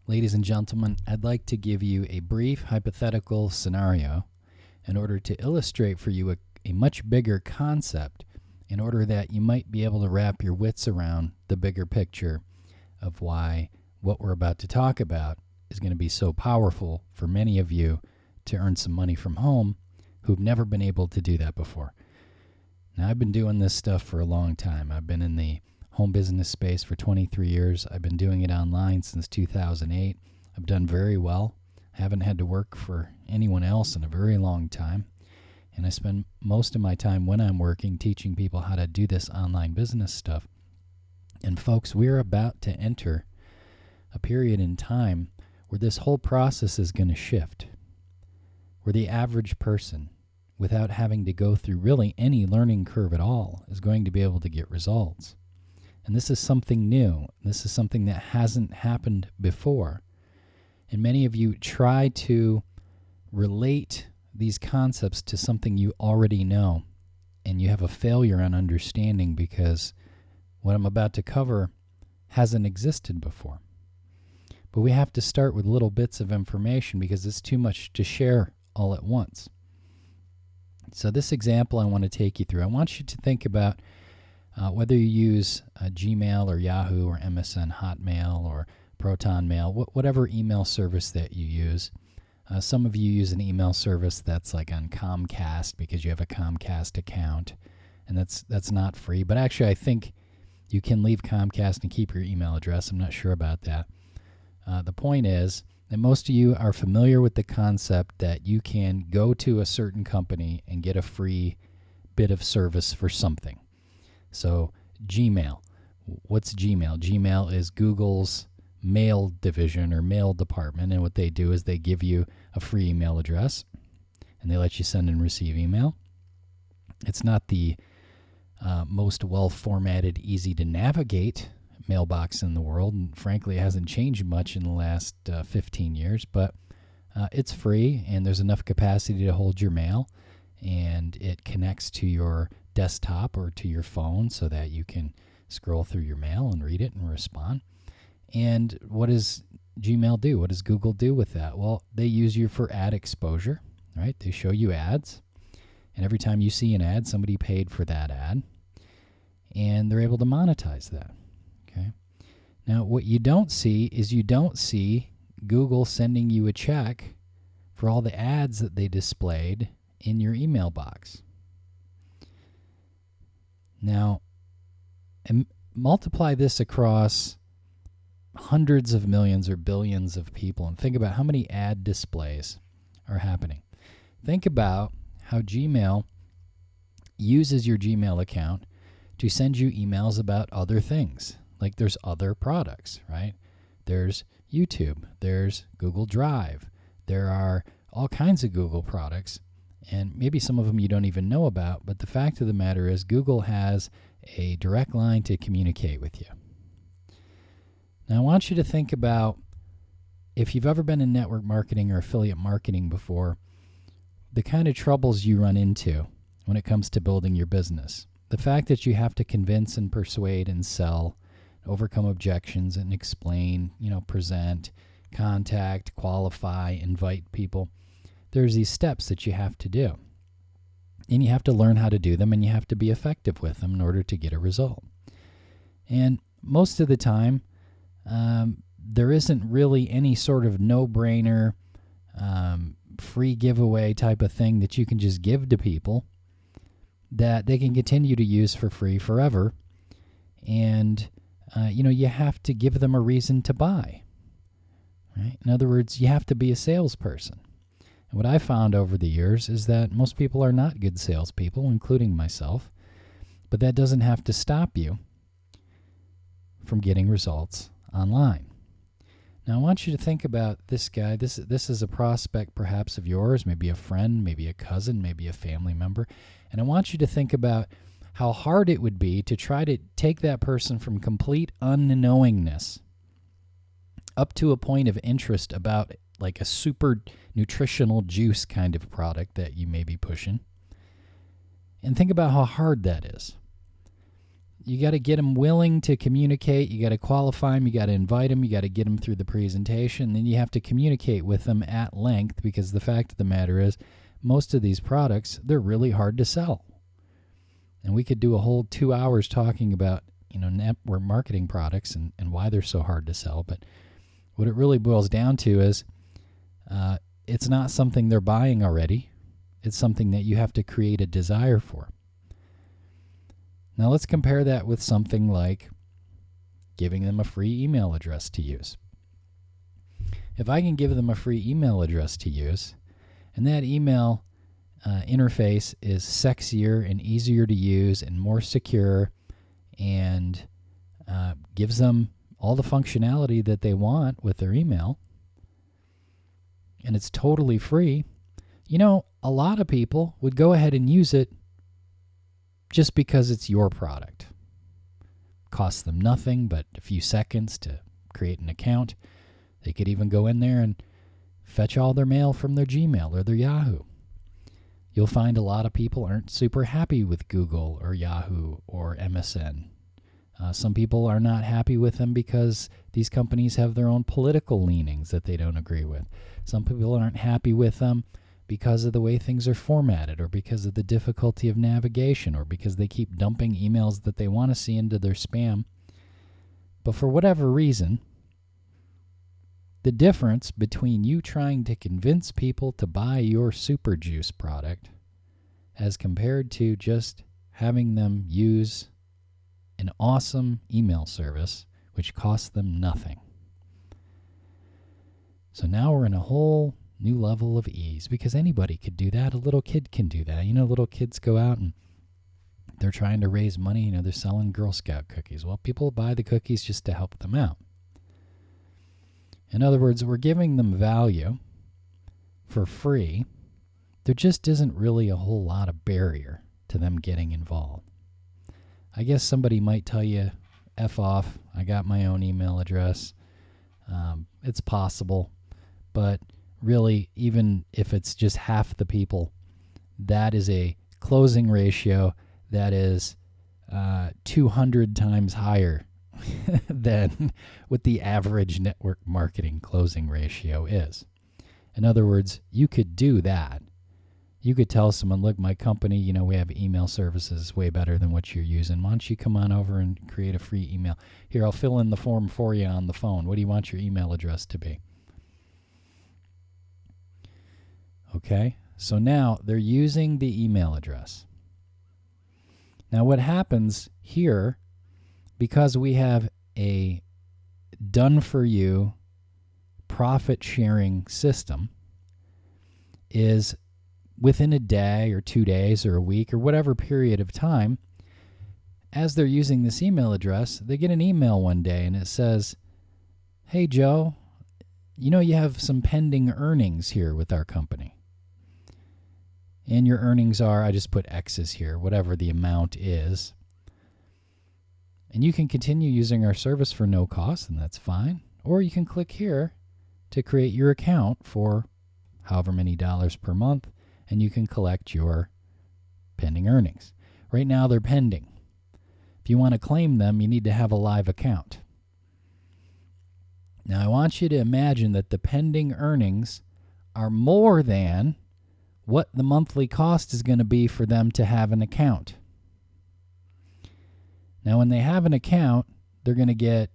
Ladies and gentlemen, I'd like to give you a brief hypothetical scenario in order to illustrate for you a much bigger concept, in order that you might be able to wrap your wits around the bigger picture of why what we're about to talk about is going to be so powerful for many of you to earn some money from home who've never been able to do that before. Now, I've been doing this stuff for a long time. I've been in the home business space for 23 years. I've been doing it online since 2008. I've done very well. I haven't had to work for anyone else in a very long time. And I spend most of my time when I'm working teaching people how to do this online business stuff. And folks, we're about to enter a period in time where this whole process is going to shift, where the average person, without having to go through really any learning curve at all, is going to be able to get results. And this is something new. This is something that hasn't happened before. And many of you try to relate these concepts to something you already know, and you have a failure on understanding because what I'm about to cover hasn't existed before. But we have to start with little bits of information because it's too much to share all at once. So this example I want to take you through, I want you to think about whether you use Gmail or Yahoo or MSN Hotmail or Proton Mail, whatever email service that you use. Some of you use an email service that's like on Comcast because you have a Comcast account, and that's not free. But actually, I think you can leave Comcast and keep your email address. I'm not sure about that. The point is that most of you are familiar with the concept that you can go to a certain company and get a free bit of service for something. So Gmail. What's Gmail? Gmail is Google's mail division or mail department, and what they do is they give you a free email address and they let you send and receive email. It's not the most well-formatted, easy to navigate mailbox in the world, and frankly it hasn't changed much in the last 15 years, but it's free and there's enough capacity to hold your mail, and it connects to your desktop or to your phone so that you can scroll through your mail and read it and respond. And what does Gmail do? What does Google do with that? Well, they use you for ad exposure, right? They show you ads, and every time you see an ad, somebody paid for that ad, and they're able to monetize that, okay? Now, what you don't see is you don't see Google sending you a check for all the ads that they displayed in your email box. Now, multiply this across hundreds of millions or billions of people and think about how many ad displays are happening. Think about how Gmail uses your Gmail account to send you emails about other things. Like there's other products, right? There's YouTube, there's Google Drive, there are all kinds of Google products, and maybe some of them you don't even know about, but the fact of the matter is Google has a direct line to communicate with you. Now, I want you to think about, if you've ever been in network marketing or affiliate marketing before, the kind of troubles you run into when it comes to building your business. The fact that you have to convince and persuade and sell, overcome objections and explain, present, contact, qualify, invite people. There's these steps that you have to do. And you have to learn how to do them, and you have to be effective with them in order to get a result. And most of the time, there isn't really any sort of no-brainer, free giveaway type of thing that you can just give to people that they can continue to use for free forever. And, you have to give them a reason to buy. Right? In other words, you have to be a salesperson. And what I found over the years is that most people are not good salespeople, including myself, but that doesn't have to stop you from getting results online. Now, I want you to think about this guy. This is a prospect perhaps of yours, maybe a friend, maybe a cousin, maybe a family member. And I want you to think about how hard it would be to try to take that person from complete unknowingness up to a point of interest about like a super nutritional juice kind of product that you may be pushing. And think about how hard that is. You got to get them willing to communicate. You got to qualify them. You got to invite them. You got to get them through the presentation. Then you have to communicate with them at length, because the fact of the matter is most of these products, they're really hard to sell. And we could do a whole 2 hours talking about, network marketing products and why they're so hard to sell. But what it really boils down to is it's not something they're buying already. It's something that you have to create a desire for. Now let's compare that with something like giving them a free email address to use. If I can give them a free email address to use, and that email interface is sexier and easier to use and more secure, and gives them all the functionality that they want with their email, and it's totally free, a lot of people would go ahead and use it just because it's your product. Costs them nothing but a few seconds to create an account. They could even go in there and fetch all their mail from their Gmail or their Yahoo. You'll find a lot of people aren't super happy with Google or Yahoo or MSN. Some people are not happy with them because these companies have their own political leanings that they don't agree with. Some people aren't happy with them because of the way things are formatted, or because of the difficulty of navigation, or because they keep dumping emails that they want to see into their spam. But for whatever reason, the difference between you trying to convince people to buy your Super Juice product as compared to just having them use an awesome email service which costs them nothing. So now we're in a whole new level of ease, because anybody could do that. A little kid can do that. Little kids go out and they're trying to raise money. They're selling Girl Scout cookies. Well, people buy the cookies just to help them out. In other words, we're giving them value for free. There just isn't really a whole lot of barrier to them getting involved. I guess somebody might tell you, F off, I got my own email address. It's possible, but really, even if it's just half the people, that is a closing ratio that is 200 times higher than what the average network marketing closing ratio is. In other words, you could do that. You could tell someone, look, my company, we have email services way better than what you're using. Why don't you come on over and create a free email? Here, I'll fill in the form for you on the phone. What do you want your email address to be? Okay, so now they're using the email address. Now what happens here, because we have a done-for-you profit-sharing system, is within a day or 2 days or a week or whatever period of time, as they're using this email address, they get an email one day and it says, hey, Joe, you have some pending earnings here with our company. And your earnings are, I just put X's here, whatever the amount is. And you can continue using our service for no cost, and that's fine. Or you can click here to create your account for however many dollars per month, and you can collect your pending earnings. Right now they're pending. If you want to claim them, you need to have a live account. Now I want you to imagine that the pending earnings are more than what the monthly cost is going to be for them to have an account. Now when they have an account, they're going to get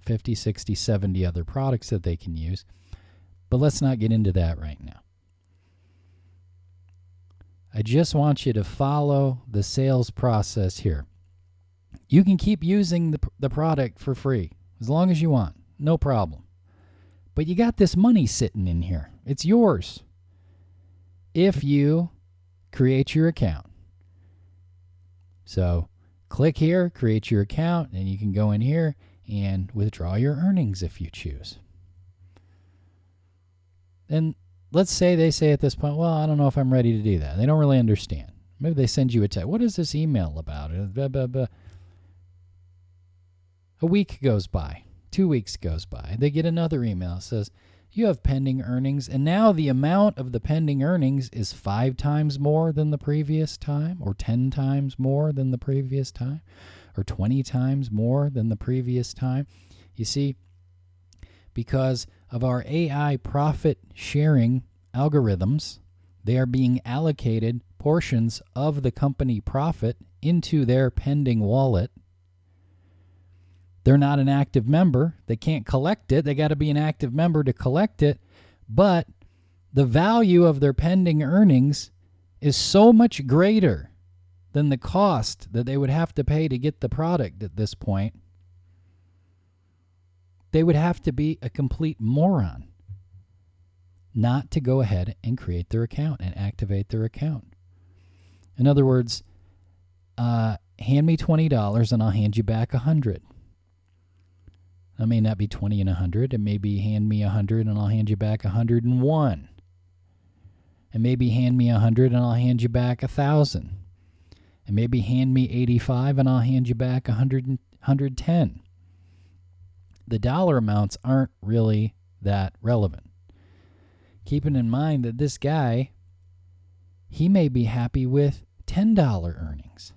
50, 60, 70 other products that they can use. But let's not get into that right now. I just want you to follow the sales process here. You can keep using the product for free as long as you want, no problem. But you got this money sitting in here. It's yours if you create your account. So click here, create your account, and you can go in here and withdraw your earnings if you choose. And let's say they say at this point, well, I don't know if I'm ready to do that. They don't really understand. Maybe they send you a text. What is this email about? Blah, blah, blah. A week goes by. 2 weeks goes by. They get another email that says, you have pending earnings, and now the amount of the pending earnings is 5 times more than the previous time, or 10 times more than the previous time, or 20 times more than the previous time. You see, because of our AI profit sharing algorithms, they are being allocated portions of the company profit into their pending wallet. They're not an active member. They can't collect it. They got to be an active member to collect it. But the value of their pending earnings is so much greater than the cost that they would have to pay to get the product at this point. They would have to be a complete moron not to go ahead and create their account and activate their account. In other words, hand me $20 and I'll hand you back $100. It may not be 20 and 100. It may be hand me 100 and I'll hand you back 101. And maybe hand me 100 and I'll hand you back 1,000. And maybe hand me 85 and I'll hand you back 110. The dollar amounts aren't really that relevant. Keeping in mind that this guy, he may be happy with $10 earnings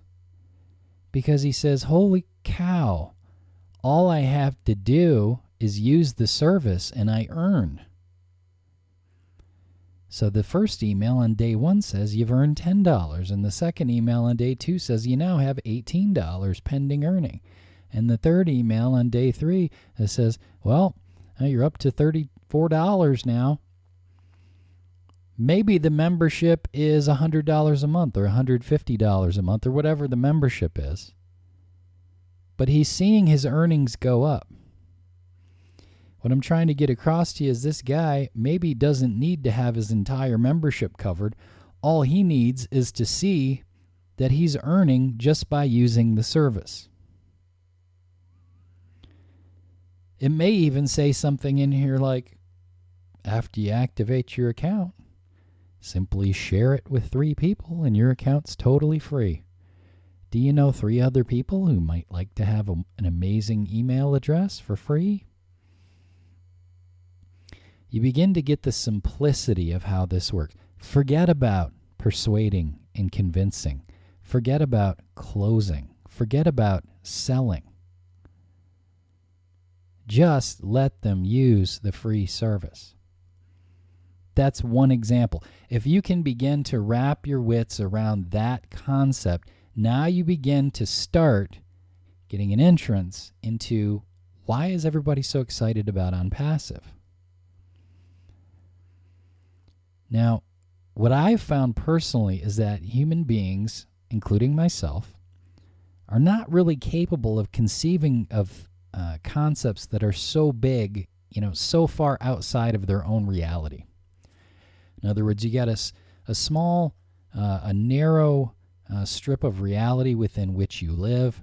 because he says, holy cow, all I have to do is use the service and I earn. So the first email on day 1 says you've earned $10, and the second email on day 2 says you now have $18 pending earning. And the third email on day 3 says, well, you're up to $34 now. Maybe the membership is $100 a month or $150 a month or whatever the membership is. But he's seeing his earnings go up. What I'm trying to get across to you is this guy maybe doesn't need to have his entire membership covered. All he needs is to see that he's earning just by using the service. It may even say something in here like, after you activate your account, simply share it with 3 people and your account's totally free. Do you know 3 other people who might like to have an amazing email address for free? You begin to get the simplicity of how this works. Forget about persuading and convincing. Forget about closing. Forget about selling. Just let them use the free service. That's one example. If you can begin to wrap your wits around that concept, now you begin to start getting an entrance into why is everybody so excited about OnPassive? Now, what I've found personally is that human beings, including myself, are not really capable of conceiving of concepts that are so big, so far outside of their own reality. In other words, you got a small, a narrow strip of reality within which you live.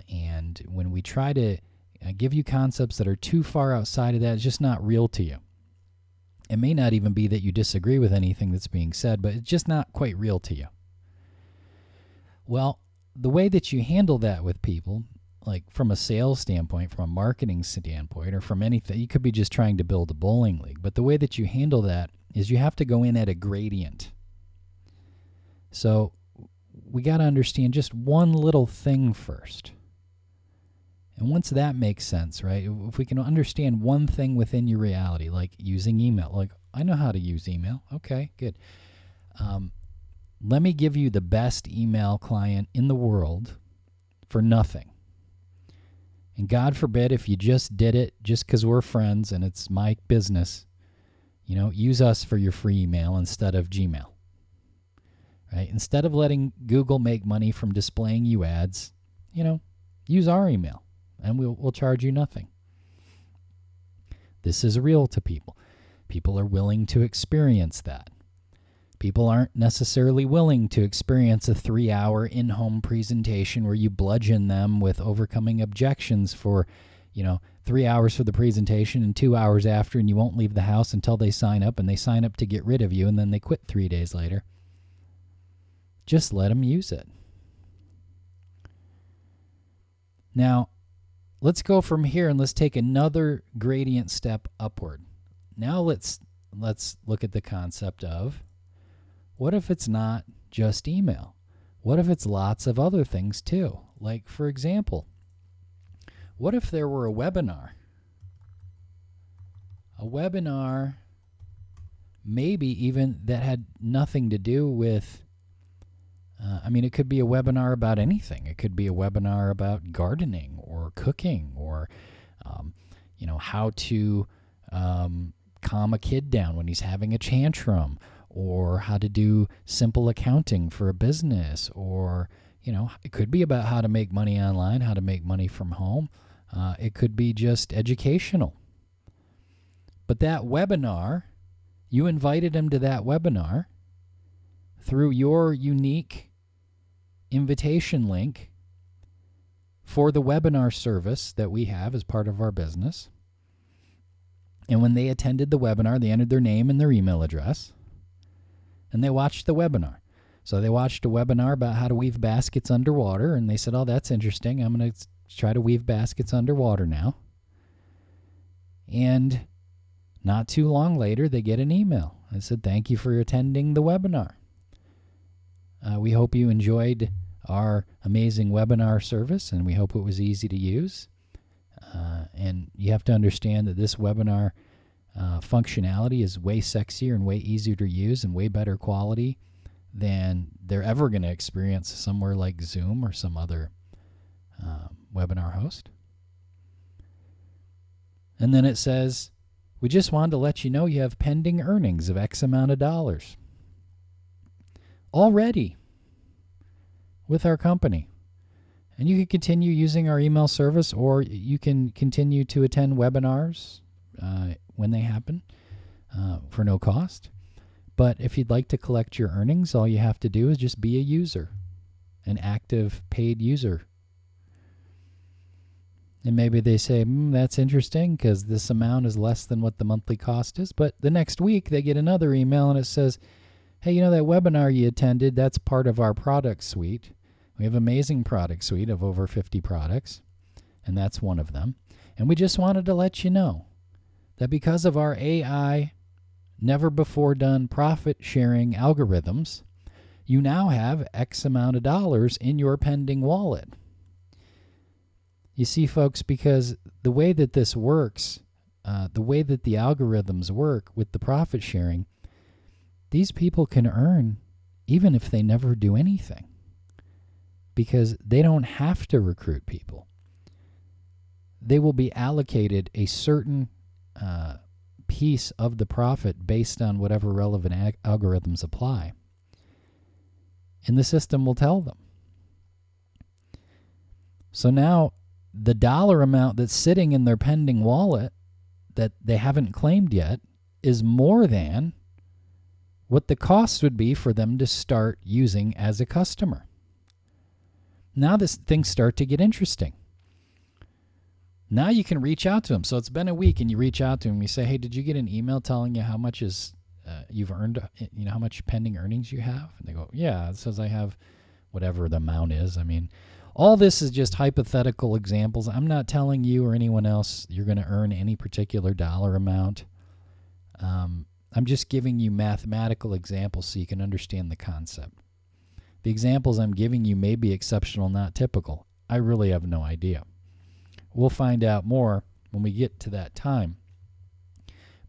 And when we try to give you concepts that are too far outside of that, it's just not real to you. It may not even be that you disagree with anything that's being said, but it's just not quite real to you. Well, the way that you handle that with people, like from a sales standpoint, from a marketing standpoint, or from anything, you could be just trying to build a bowling league. But the way that you handle that is you have to go in at a gradient. So we got to understand just one little thing first. And once that makes sense, right? If we can understand one thing within your reality, like using email, like I know how to use email. Okay, good. Let me give you the best email client in the world for nothing. And God forbid if you just did it just because we're friends and it's my business, use us for your free email instead of Gmail. Right? Instead of letting Google make money from displaying you ads, use our email and we'll charge you nothing. This is real to people. People are willing to experience that. People aren't necessarily willing to experience a 3-hour in-home presentation where you bludgeon them with overcoming objections for, 3 hours for the presentation and 2 hours after, and you won't leave the house until they sign up, and they sign up to get rid of you, and then they quit 3 days later. Just let them use it. Now, let's go from here and let's take another gradient step upward. Now let's look at the concept of, what if it's not just email? What if it's lots of other things too? Like, for example, what if there were a webinar? A webinar maybe even that had nothing to do with, it could be a webinar about anything. It could be a webinar about gardening or cooking or, how to calm a kid down when he's having a tantrum, or how to do simple accounting for a business, or, it could be about how to make money online, how to make money from home. It could be just educational. But that webinar, you invited him to that webinar through your unique invitation link for the webinar service that we have as part of our business. And when they attended the webinar, they entered their name and their email address, and they watched the webinar. So they watched a webinar about how to weave baskets underwater, and they said, oh, that's interesting. I'm going to try to weave baskets underwater now. And not too long later, they get an email. It said, thank you for attending the webinar. We hope you enjoyed our amazing webinar service, and we hope it was easy to use. And you have to understand that this webinar functionality is way sexier and way easier to use and way better quality than they're ever going to experience somewhere like Zoom or some other webinar host. And then it says, we just wanted to let you know you have pending earnings of X amount of dollars already with our company. And you can continue using our email service, or you can continue to attend webinars when they happen for no cost. But if you'd like to collect your earnings, all you have to do is just be a user, an active paid user. And maybe they say, that's interesting because this amount is less than what the monthly cost is. But the next week they get another email and it says, hey, that webinar you attended, that's part of our product suite. We have an amazing product suite of over 50 products, and that's one of them. And we just wanted to let you know that because of our AI, never before done profit sharing algorithms, you now have X amount of dollars in your pending wallet. You see, folks, because the way that this works, the way that the algorithms work with the profit sharing, these people can earn even if they never do anything, because they don't have to recruit people. They will be allocated a certain piece of the profit based on whatever relevant algorithms apply. And the system will tell them. So now the dollar amount that's sitting in their pending wallet that they haven't claimed yet is more than what the cost would be for them to start using as a customer. Now things start to get interesting. Now you can reach out to them. So it's been a week and you reach out to them and you say, hey, did you get an email telling you how much is you've earned, how much pending earnings you have? And they go, yeah, it says I have whatever the amount is. All this is just hypothetical examples. I'm not telling you or anyone else you're going to earn any particular dollar amount. I'm just giving you mathematical examples so you can understand the concept. The examples I'm giving you may be exceptional, not typical. I really have no idea. We'll find out more when we get to that time.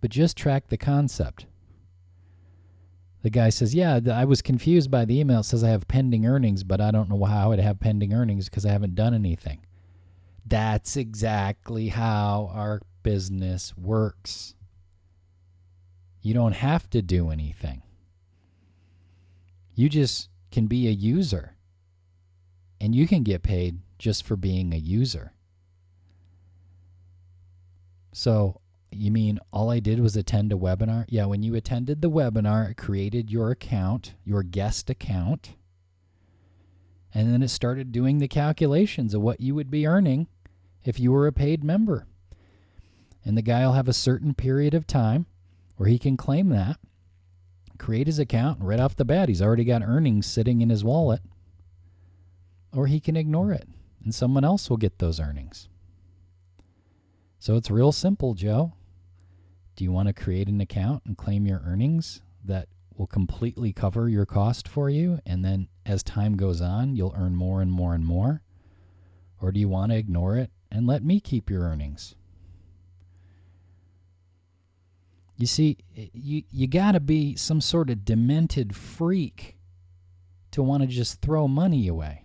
But just track the concept. The guy says, yeah, I was confused by the email. It says I have pending earnings, but I don't know how I'd have pending earnings because I haven't done anything. That's exactly how our business works. You don't have to do anything. You just can be a user, and you can get paid just for being a user. So you mean all I did was attend a webinar? Yeah, when you attended the webinar, it created your account, your guest account, and then it started doing the calculations of what you would be earning if you were a paid member. And the guy will have a certain period of time where he can claim that, create his account, and right off the bat, he's already got earnings sitting in his wallet. Or he can ignore it, and someone else will get those earnings. So it's real simple, Joe. Do you want to create an account and claim your earnings that will completely cover your cost for you, and then as time goes on, you'll earn more and more and more? Or do you want to ignore it and let me keep your earnings? You see, you got to be some sort of demented freak to want to just throw money away.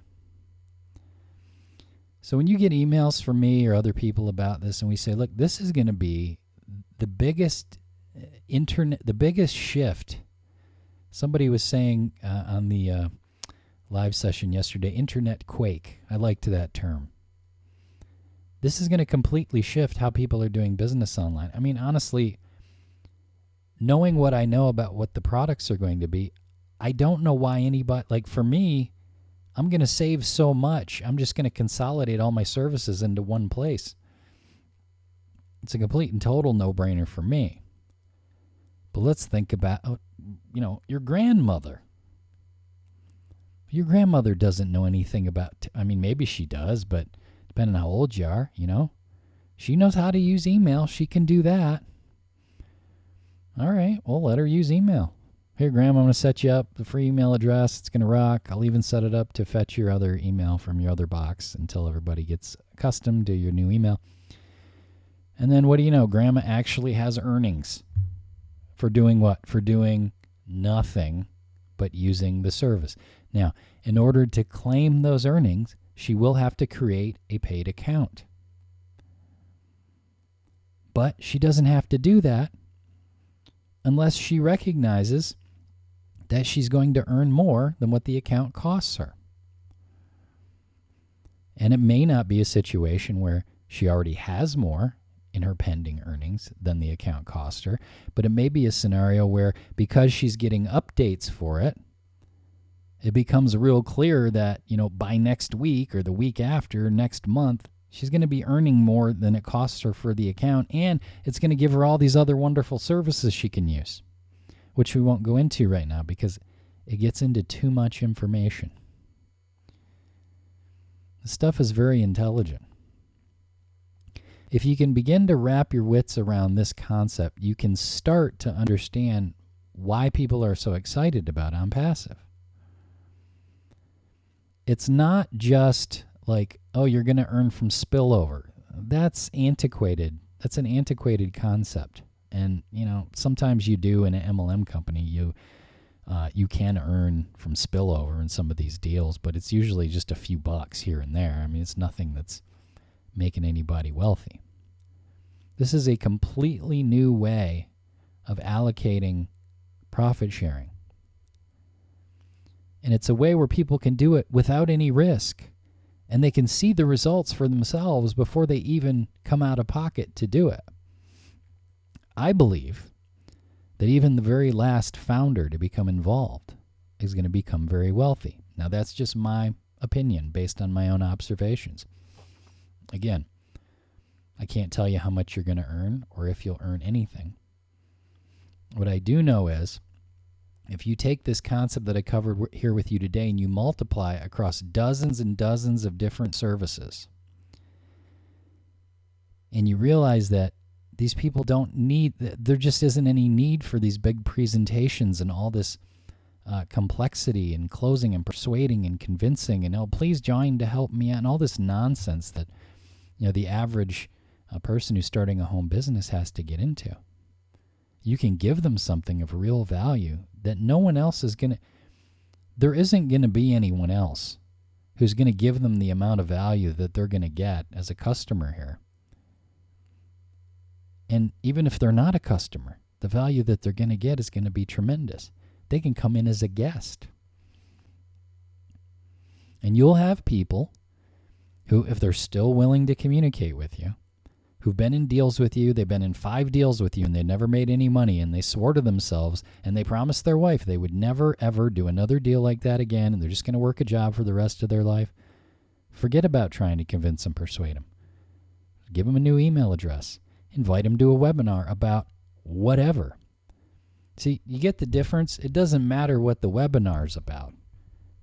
So when you get emails from me or other people about this and we say, look, this is going to be the biggest the biggest shift. Somebody was saying on the live session yesterday, internet quake. I liked that term. This is going to completely shift how people are doing business online. I mean, honestly, knowing what I know about what the products are going to be, I don't know why anybody, like for me, I'm going to save so much. I'm just going to consolidate all my services into one place. It's a complete and total no-brainer for me. But let's think about, your grandmother. Your grandmother doesn't know anything about, maybe she does, but depending on how old you are, she knows how to use email. She can do that. All right, well, let her use email. Here, Grandma, I'm going to set you up the free email address. It's going to rock. I'll even set it up to fetch your other email from your other box until everybody gets accustomed to your new email. And then what do you know? Grandma actually has earnings for doing what? For doing nothing but using the service. Now, in order to claim those earnings, she will have to create a paid account. But she doesn't have to do that unless she recognizes that she's going to earn more than what the account costs her. And it may not be a situation where she already has more in her pending earnings than the account cost her, but it may be a scenario where because she's getting updates for it, it becomes real clear that, by next week or the week after, next month, she's going to be earning more than it costs her for the account, and it's going to give her all these other wonderful services she can use, which we won't go into right now because it gets into too much information. The stuff is very intelligent. If you can begin to wrap your wits around this concept, you can start to understand why people are so excited about OnPassive. It's not just like, oh, you're going to earn from spillover. That's antiquated. That's an antiquated concept. And, sometimes you do in an MLM company, you can earn from spillover in some of these deals, but it's usually just a few bucks here and there. It's nothing that's making anybody wealthy. This is a completely new way of allocating profit sharing. And it's a way where people can do it without any risk. And they can see the results for themselves before they even come out of pocket to do it. I believe that even the very last founder to become involved is going to become very wealthy. Now, that's just my opinion based on my own observations. Again, I can't tell you how much you're going to earn or if you'll earn anything. What I do know is if you take this concept that I covered here with you today and you multiply it across dozens and dozens of different services, and you realize that these people don't need, there just isn't any need for these big presentations and all this complexity and closing and persuading and convincing and, oh, please join to help me out, and all this nonsense that the average person who's starting a home business has to get into. You can give them something of real value that no one else is going to, there isn't going to be anyone else who's going to give them the amount of value that they're going to get as a customer here. And even if they're not a customer, the value that they're going to get is going to be tremendous. They can come in as a guest. And you'll have people who, if they're still willing to communicate with you, who've been in deals with you, they've been in 5 deals with you, and they never made any money, and they swore to themselves, and they promised their wife they would never, ever do another deal like that again, and they're just going to work a job for the rest of their life. Forget about trying to convince them, persuade them. Give them a new email address. Invite them to a webinar about whatever. See, you get the difference? It doesn't matter what the webinar's about.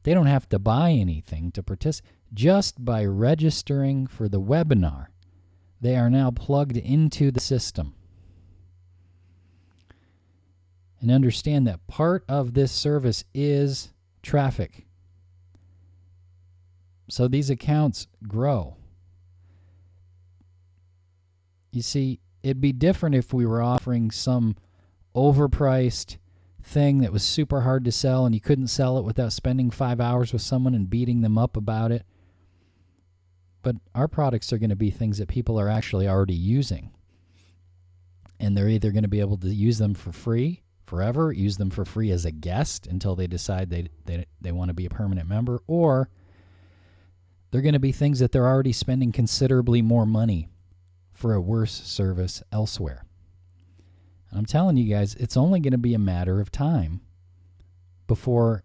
They don't have to buy anything to participate. Just by registering for the webinar, they are now plugged into the system. And understand that part of this service is traffic. So these accounts grow You see, it'd be different if we were offering some overpriced thing that was super hard to sell and you couldn't sell it without spending 5 hours with someone and beating them up about it. But our products are going to be things that people are actually already using. And they're either going to be able to use them for free forever, use them for free as a guest until they decide they want to be a permanent member, or they're going to be things that they're already spending considerably more money for a worse service elsewhere. And I'm telling you guys, it's only going to be a matter of time before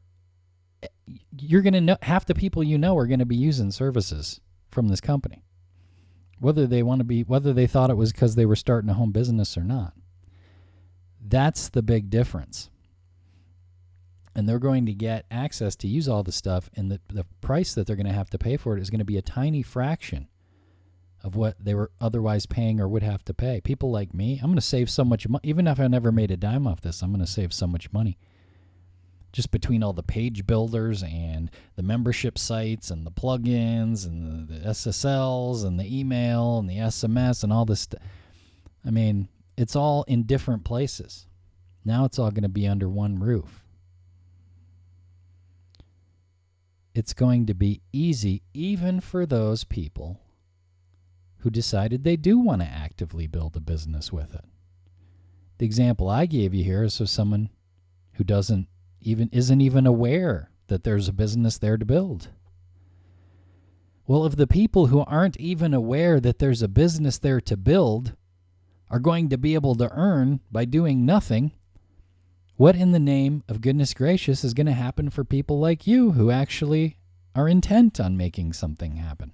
you're going to know half the people you know are going to be using services from this company, whether they thought it was because they were starting a home business or not. That's the big difference. And they're going to get access to use all the stuff, and the price that they're going to have to pay for it is going to be a tiny fraction of what they were otherwise paying or would have to pay. People like me, I'm going to save so much money. Even if I never made a dime off this, I'm going to save so much money. Just between all the page builders and the membership sites and the plugins and the SSLs and the email and the SMS and all this stuff. I mean, it's all in different places. Now it's all going to be under one roof. It's going to be easy even for those people who decided they do want to actively build a business with it. The example I gave you here is of someone who isn't even aware that there's a business there to build. Well, if the people who aren't even aware that there's a business there to build are going to be able to earn by doing nothing, what in the name of goodness gracious is going to happen for people like you who actually are intent on making something happen?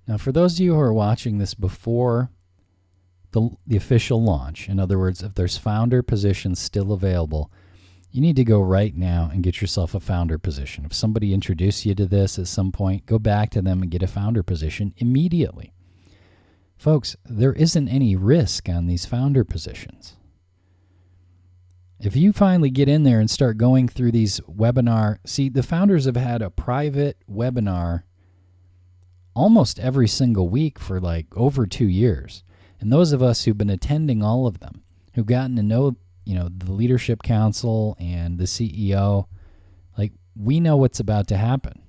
Now, for those of you who are watching this before the official launch, in other words, if there's founder positions still available, you need to go right now and get yourself a founder position. If somebody introduced you to this at some point, go back to them and get a founder position immediately. Folks, there isn't any risk on these founder positions. If you finally get in there and start going through these the founders have had a private webinar almost every single week for like over 2 years. And those of us who've been attending all of them, who've gotten to know, the leadership council and the CEO, like, we know what's about to happen.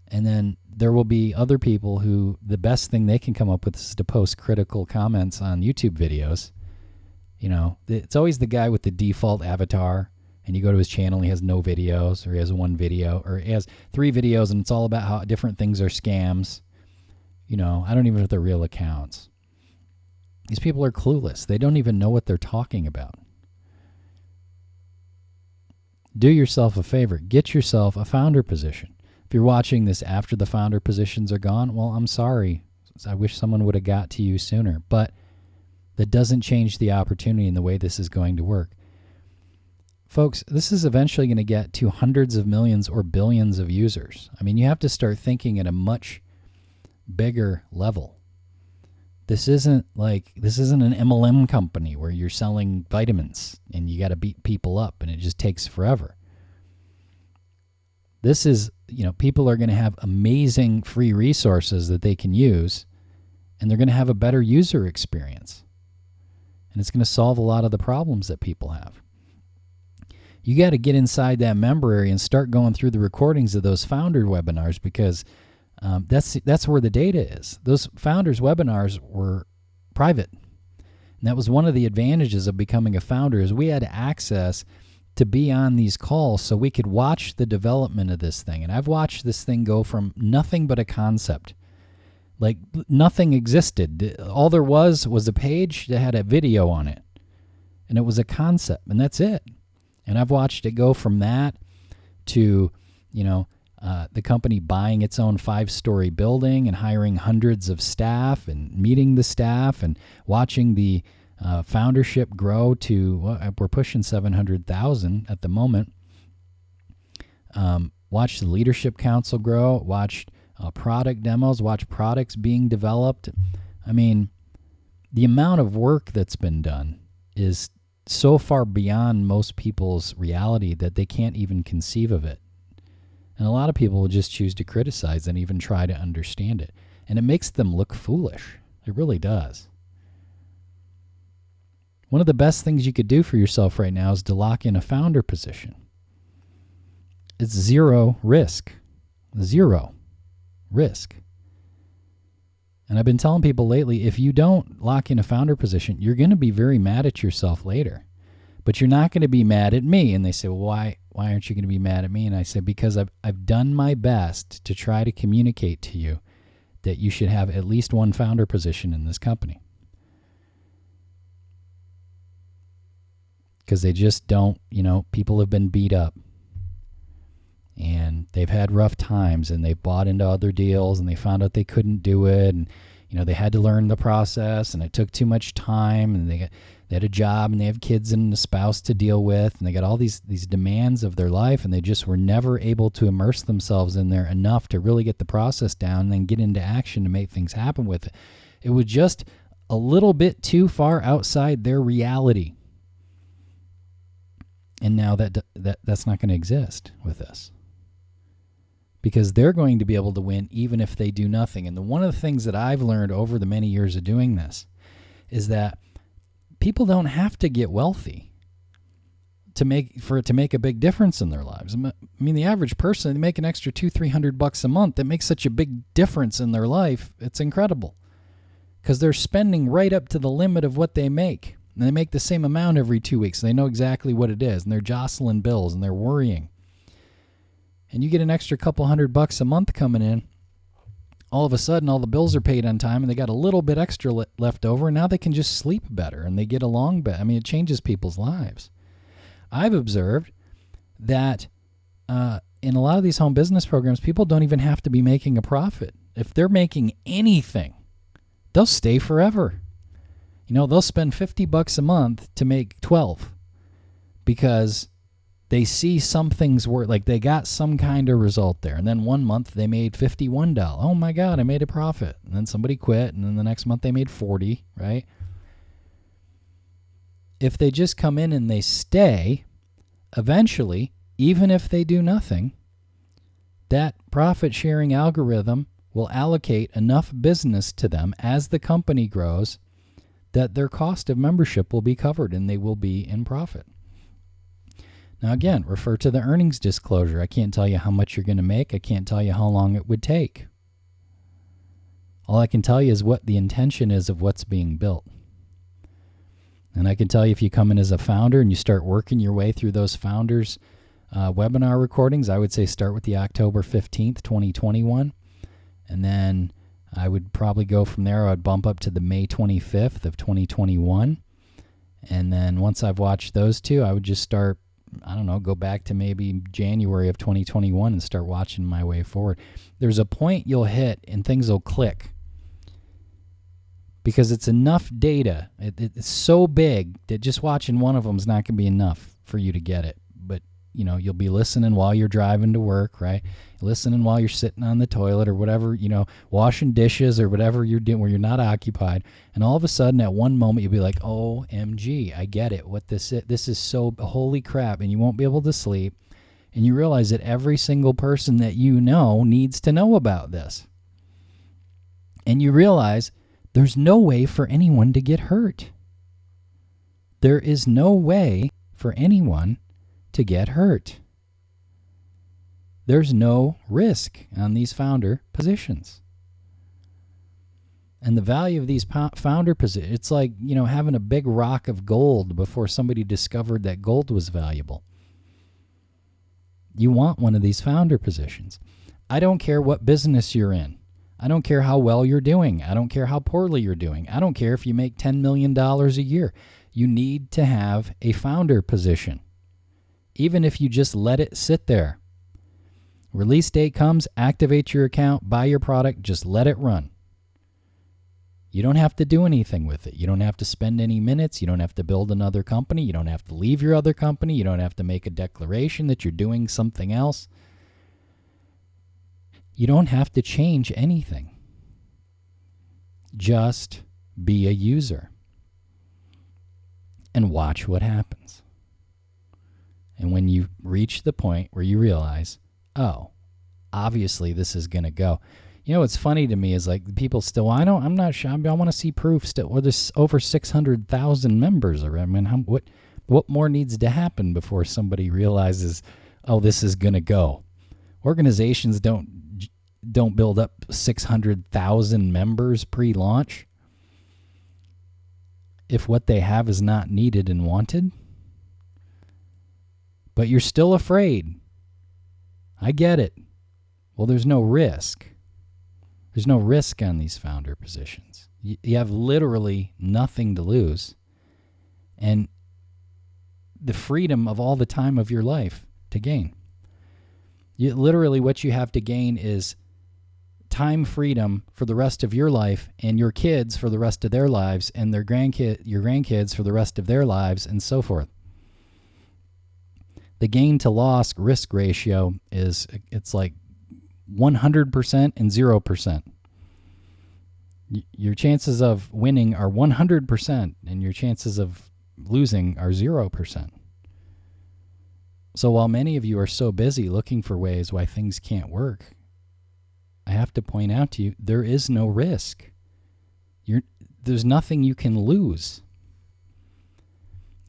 And then there will be other people who the best thing they can come up with is to post critical comments on YouTube videos. It's always the guy with the default avatar, and you go to his channel and he has no videos, or he has one video, or he has 3 videos and it's all about how different things are scams. I don't even know if they're real accounts. These people are clueless. They don't even know what they're talking about. Do yourself a favor. Get yourself a founder position. If you're watching this after the founder positions are gone, well, I'm sorry. I wish someone would have got to you sooner. But that doesn't change the opportunity and the way this is going to work. Folks, this is eventually going to get to hundreds of millions or billions of users. I mean, you have to start thinking at a much bigger level. This isn't an MLM company where you're selling vitamins and you got to beat people up and it just takes forever. This is, people are going to have amazing free resources that they can use, and they're going to have a better user experience. And it's going to solve a lot of the problems that people have. You got to get inside that member area and start going through the recordings of those founder webinars, because that's where the data is. Those founders webinars were private. And that was one of the advantages of becoming a founder, is we had access to be on these calls so we could watch the development of this thing. And I've watched this thing go from nothing but a concept. Like, nothing existed. All there was a page that had a video on it. And it was a concept, and that's it. And I've watched it go from that to, the company buying its own 5-story building and hiring hundreds of staff and meeting the staff and watching the foundership grow to, we're pushing 700,000 at the moment. Watched the leadership council grow, watched product demos, watched products being developed. I mean, the amount of work that's been done is so far beyond most people's reality that they can't even conceive of it. And a lot of people will just choose to criticize and even try to understand it. And it makes them look foolish. It really does. One of the best things you could do for yourself right now is to lock in a founder position. It's zero risk. Zero risk. And I've been telling people lately, if you don't lock in a founder position, you're going to be very mad at yourself later. But you're not going to be mad at me. And they say, well, why aren't you going to be mad at me? And I say, because I've done my best to try to communicate to you that you should have at least one founder position in this company. Because they just don't, people have been beat up. And they've had rough times, and they've bought into other deals, and they found out they couldn't do it, and they had to learn the process, and it took too much time, and they had a job, and they have kids and a spouse to deal with, and they got all these demands of their life, and they just were never able to immerse themselves in there enough to really get the process down and then get into action to make things happen with it. It was just a little bit too far outside their reality. And now that's not going to exist with this. Because they're going to be able to win even if they do nothing. And one of the things that I've learned over the many years of doing this is that people don't have to get wealthy for it to make a big difference in their lives. I mean, the average person, they make an extra $200-300 a month. That makes such a big difference in their life. It's incredible. Because they're spending right up to the limit of what they make. And they make the same amount every 2 weeks. They know exactly what it is. And they're jostling bills and they're worrying. And you get an extra couple $100 a month coming in, all of a sudden all the bills are paid on time and they got a little bit extra left over, and now they can just sleep better and they get along better. I mean, it changes people's lives. I've observed that in a lot of these home business programs, people don't even have to be making a profit. If they're making anything, they'll stay forever. They'll spend $50 a month to make 12 because they see some things work, like they got some kind of result there. And then one month they made $51. Oh my God, I made a profit. And then somebody quit. And then the next month they made 40, right? If they just come in and they stay, eventually, even if they do nothing, that profit sharing algorithm will allocate enough business to them as the company grows that their cost of membership will be covered and they will be in profit. Now, again, refer to the earnings disclosure. I can't tell you how much you're going to make. I can't tell you how long it would take. All I can tell you is what the intention is of what's being built. And I can tell you if you come in as a founder and you start working your way through those founders' webinar recordings, I would say start with the October 15th, 2021. And then I would probably go from there. I'd bump up to the May 25th of 2021. And then once I've watched those two, I would just start, go back to maybe January of 2021 and start watching my way forward. There's a point you'll hit and things will click because it's enough data. It's so big that just watching one of them is not going to be enough for you to get it. But, you'll be listening while you're driving to work, right? Listening while you're sitting on the toilet or whatever, washing dishes or whatever you're doing where you're not occupied. And all of a sudden at one moment you'll be like, OMG, I get it. What this is. This is so holy crap. And you won't be able to sleep. And you realize that every single person that you know needs to know about this. And you realize there's no way for anyone to get hurt. There is no way for anyone to get hurt. There's no risk on these founder positions. And the value of these founder positions, it's like, having a big rock of gold before somebody discovered that gold was valuable. You want one of these founder positions. I don't care what business you're in. I don't care how well you're doing. I don't care how poorly you're doing. I don't care if you make $10 million a year. You need to have a founder position. Even if you just let it sit there. Release date comes, activate your account, buy your product, just let it run. You don't have to do anything with it. You don't have to spend any minutes. You don't have to build another company. You don't have to leave your other company. You don't have to make a declaration that you're doing something else. You don't have to change anything. Just be a user and watch what happens. And when you reach the point where you realize, obviously this is going to go, You know what's funny to me is like people still, I'm not sure. I want to see proof still. Well, there's over 600,000 members. I mean, what more needs to happen before somebody realizes, oh, this is gonna go? Organizations don't build up 600,000 members pre-launch if what they have is not needed and wanted. But you're still afraid. I get it. Well, there's no risk. There's no risk on these founder positions. You have literally nothing to lose, and the freedom of all the time of your life to gain. Literally what you have to gain is time freedom for the rest of your life, and your kids for the rest of their lives, and your grandkids for the rest of their lives, and so forth. The gain to loss risk ratio it's like 100% and 0%. Your chances of winning are 100%, and your chances of losing are 0%. So while many of you are so busy looking for ways why things can't work, I have to point out to you, there is no risk. There's nothing you can lose.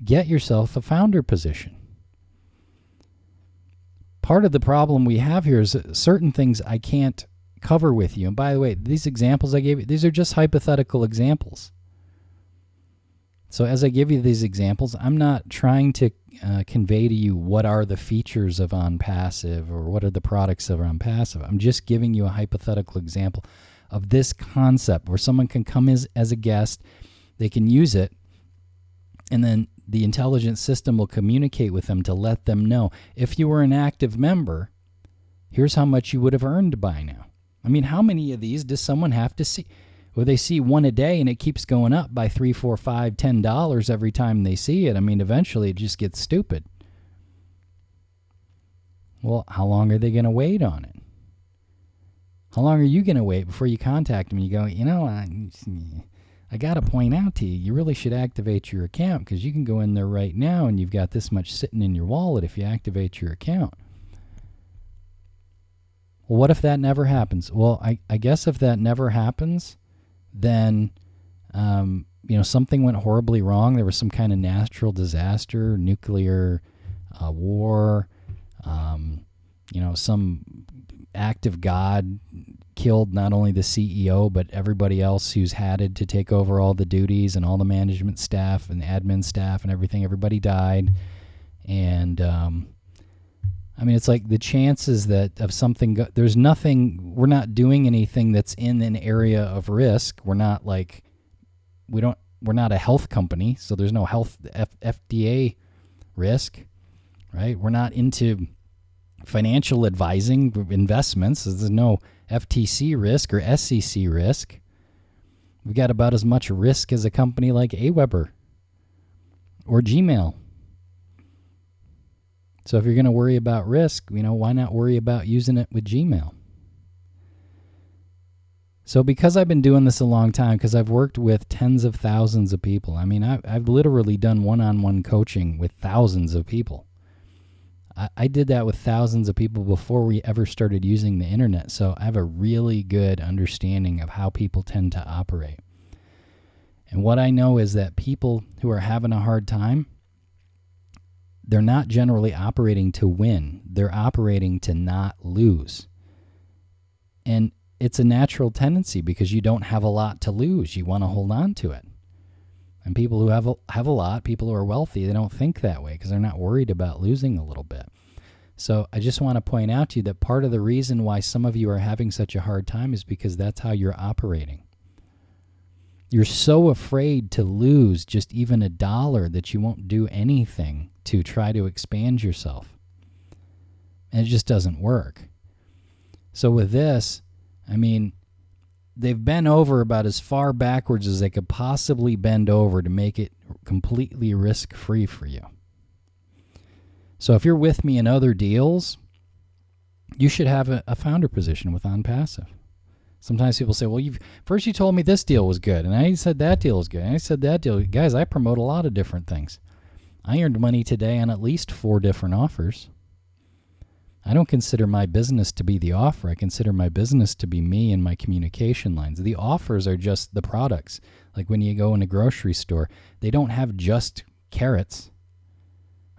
Get yourself a founder position. Part of the problem we have here is certain things I can't cover with you. And by the way, these examples I gave you, these are just hypothetical examples. So as I give you these examples, I'm not trying to convey to you what are the features of OnPassive or what are the products of OnPassive. I'm just giving you a hypothetical example of this concept where someone can come as a guest, they can use it, and then the intelligent system will communicate with them to let them know, if you were an active member, here's how much you would have earned by now. I mean, how many of these does someone have to see? Well, they see one a day and it keeps going up by $3, $4, $5, $10 every time they see it. I mean, eventually it just gets stupid. Well, how long are they going to wait on it? How long are you going to wait before you contact them and you go, I got to point out to you, you really should activate your account because you can go in there right now and you've got this much sitting in your wallet if you activate your account. Well, what if that never happens? Well, I guess if that never happens, then something went horribly wrong. There was some kind of natural disaster, nuclear war, some act of God killed not only the CEO but everybody else who's had it to take over all the duties and all the management staff and admin staff and everything. Everybody died, and it's like the chances that of something there's nothing. We're not doing anything that's in an area of risk. We're not like we're not a health company, so there's no health FDA risk, right? We're not into financial advising investments. There's no FTC risk or SEC risk. We've got about as much risk as a company like Aweber or Gmail. So if you're going to worry about risk, why not worry about using it with Gmail? So because I've been doing this a long time, because I've worked with tens of thousands of people, I've literally done one-on-one coaching with thousands of people. I did that with thousands of people before we ever started using the internet, so I have a really good understanding of how people tend to operate. And what I know is that people who are having a hard time, they're not generally operating to win. They're operating to not lose. And it's a natural tendency because you don't have a lot to lose. You want to hold on to it. And people who have a lot, people who are wealthy, they don't think that way because they're not worried about losing a little bit. So I just want to point out to you that part of the reason why some of you are having such a hard time is because that's how you're operating. You're so afraid to lose just even $1 that you won't do anything to try to expand yourself. And it just doesn't work. So with this, they've bent over about as far backwards as they could possibly bend over to make it completely risk-free for you. So if you're with me in other deals, you should have a founder position with OnPassive. Sometimes people say, well, first you told me this deal was good, and I said that deal was good, and I said that deal. Guys, I promote a lot of different things. I earned money today on at least 4 different offers. I don't consider my business to be the offer. I consider my business to be me and my communication lines. The offers are just the products. Like when you go in a grocery store, they don't have just carrots,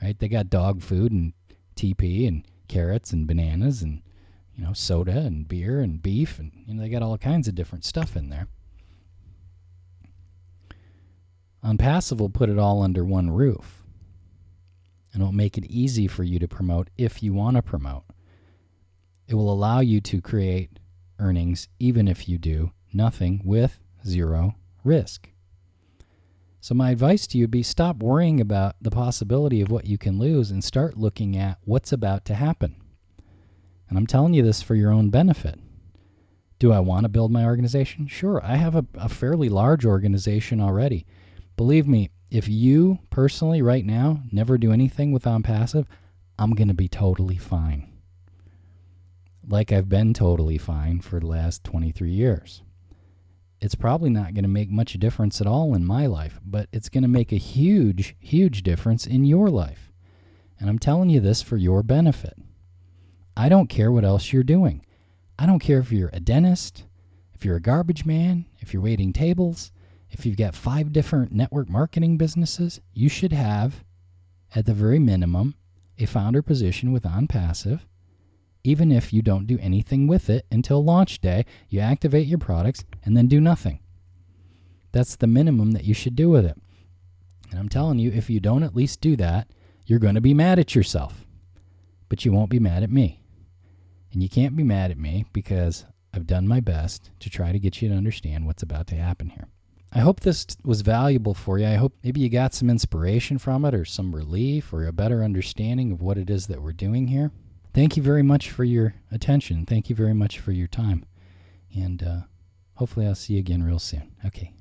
right? They got dog food and TP and carrots and bananas and, soda and beer and beef, and they got all kinds of different stuff in there. OnPassive will put it all under one roof, and it'll make it easy for you to promote if you want to promote. It will allow you to create earnings even if you do nothing with zero risk. So my advice to you would be stop worrying about the possibility of what you can lose and start looking at what's about to happen. And I'm telling you this for your own benefit. Do I want to build my organization? Sure, I have a fairly large organization already. Believe me, if you personally right now never do anything with OnPassive, I'm going to be totally fine. Like I've been totally fine for the last 23 years. It's probably not going to make much difference at all in my life, but it's going to make a huge, huge difference in your life. And I'm telling you this for your benefit. I don't care what else you're doing. I don't care if you're a dentist, if you're a garbage man, if you're waiting tables, if you've got 5 different network marketing businesses. You should have, at the very minimum, a founder position with OnPassive. Even if you don't do anything with it until launch day, you activate your products and then do nothing. That's the minimum that you should do with it. And I'm telling you, if you don't at least do that, you're going to be mad at yourself. But you won't be mad at me. And you can't be mad at me because I've done my best to try to get you to understand what's about to happen here. I hope this was valuable for you. I hope maybe you got some inspiration from it or some relief or a better understanding of what it is that we're doing here. Thank you very much for your attention. Thank you very much for your time. And hopefully I'll see you again real soon. Okay.